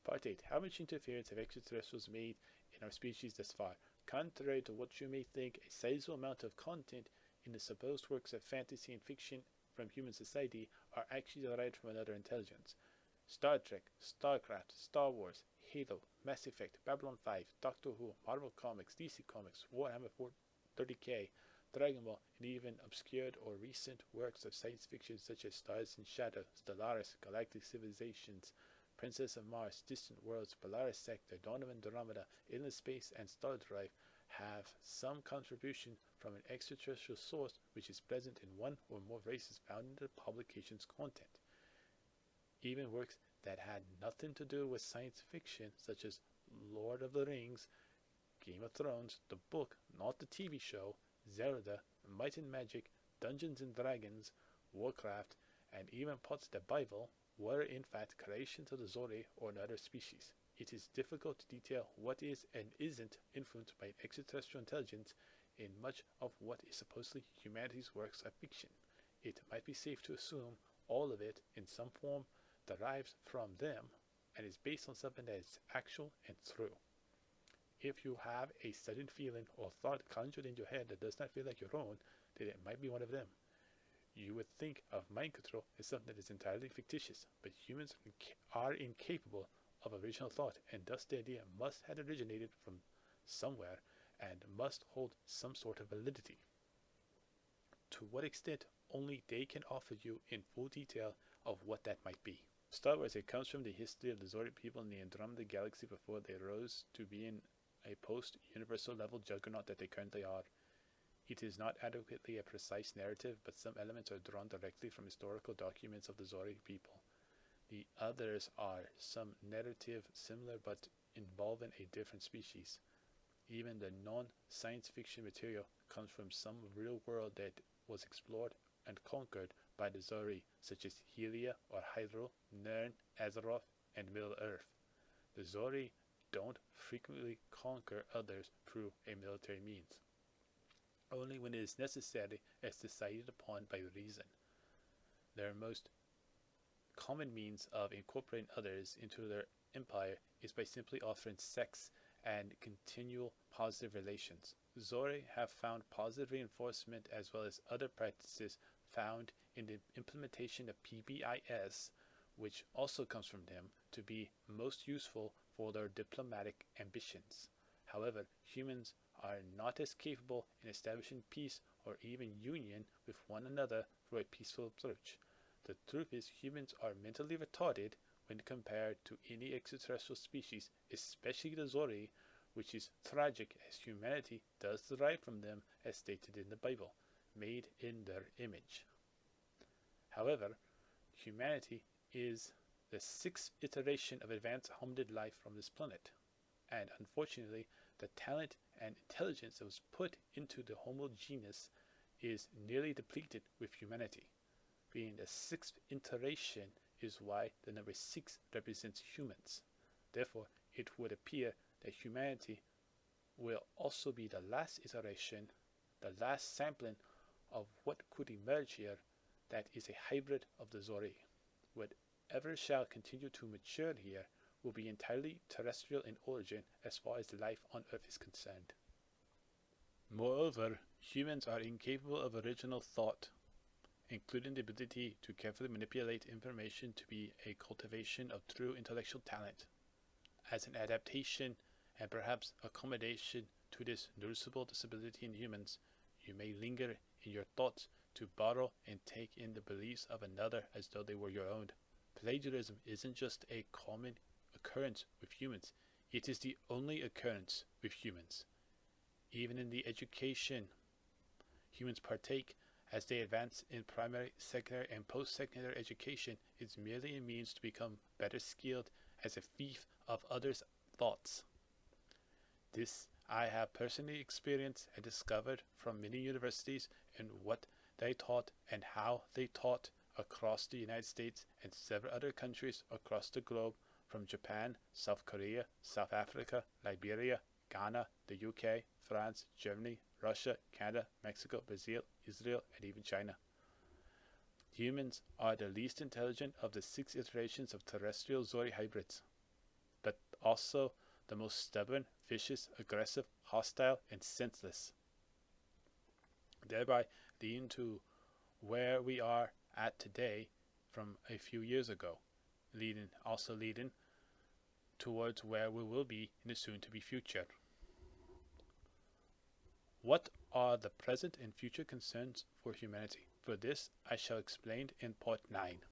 Part 8. How much interference have extraterrestrials made in our species thus far? Contrary to what you may think, a sizable amount of content in the supposed works of fantasy and fiction from human society are actually derived from another intelligence. Star Trek, Starcraft, Star Wars, Halo, Mass Effect, Babylon 5, Doctor Who, Marvel Comics, DC Comics, Warhammer 30k, Dragon Ball, and even obscured or recent works of science fiction such as Stars and Shadow, Stellaris, Galactic Civilizations, Princess of Mars, Distant Worlds, Polaris Sector, Dawn of Andromeda, Endless Space, and Star Drive have some contribution from an extraterrestrial source which is present in one or more races found in the publication's content. Even works that had nothing to do with science fiction, such as Lord of the Rings, Game of Thrones, the book, not the TV show, Zelda, Might and Magic, Dungeons and Dragons, Warcraft, and even parts of the Bible, were in fact creations of the Zhor'i or another species. It is difficult to detail what is and isn't influenced by an extraterrestrial intelligence in much of what is supposedly humanity's works of fiction. It might be safe to assume all of it, in some form, derives from them and is based on something that is actual and true. If you have a sudden feeling or thought conjured in your head that does not feel like your own, then it might be one of them. You would think of mind control as something that is entirely fictitious, but humans are incapable of original thought, and thus the idea must have originated from somewhere and must hold some sort of validity. To what extent, only they can offer you in full detail of what that might be. Star Wars, it comes from the history of the Zhor'i people in the Andromeda galaxy before they rose to being a post-universal level juggernaut that they currently are. It is not adequately a precise narrative, but some elements are drawn directly from historical documents of the Zhor'i people. The others are some narrative similar but involving a different species. Even the non-science fiction material comes from some real world that was explored and conquered by the Zhor'i, such as Helia or Hydro, Nern, Azeroth, and Middle Earth. The Zhor'i don't frequently conquer others through a military means, only when it is necessary as decided upon by reason. Their most common means of incorporating others into their empire is by simply offering sex and continual positive relations. Zhor'i have found positive reinforcement as well as other practices found in the implementation of PBIS, which also comes from them, to be most useful for their diplomatic ambitions. However, humans are not as capable in establishing peace or even union with one another through a peaceful approach. The truth is, humans are mentally retarded when compared to any extraterrestrial species, especially the Zhor'i, which is tragic as humanity does derive from them as stated in the Bible, made in their image. However, humanity is the sixth iteration of advanced hominid life from this planet, and unfortunately, the talent and intelligence that was put into the Homo genus is nearly depleted with humanity. Being the sixth iteration is why the number 6 represents humans. Therefore, it would appear that humanity will also be the last iteration, the last sampling of what could emerge here that is a hybrid of the Zhor'i. Whatever shall continue to mature here will be entirely terrestrial in origin as far as life on Earth is concerned. Moreover, humans are incapable of original thought, including the ability to carefully manipulate information to be a cultivation of true intellectual talent. As an adaptation and perhaps accommodation to this noticeable disability in humans, you may linger in your thoughts to borrow and take in the beliefs of another as though they were your own. Plagiarism isn't just a common occurrence with humans, it is the only occurrence with humans. Even in the education humans partake as they advance in primary, secondary, and post-secondary education, is merely a means to become better skilled as a thief of others' thoughts. This I have personally experienced and discovered from many universities and what they taught and how they taught across the United States and several other countries across the globe, from Japan, South Korea, South Africa, Liberia, Ghana, the UK, France, Germany, Russia, Canada, Mexico, Brazil, Israel, and even China. Humans are the least intelligent of the 6 iterations of terrestrial Zhor'i hybrids. but also the most stubborn, vicious, aggressive, hostile, and senseless, thereby leading to where we are at today from a few years ago, leading towards where we will be in the soon-to-be future. What are the present and future concerns for humanity? For this I shall explain in part 9.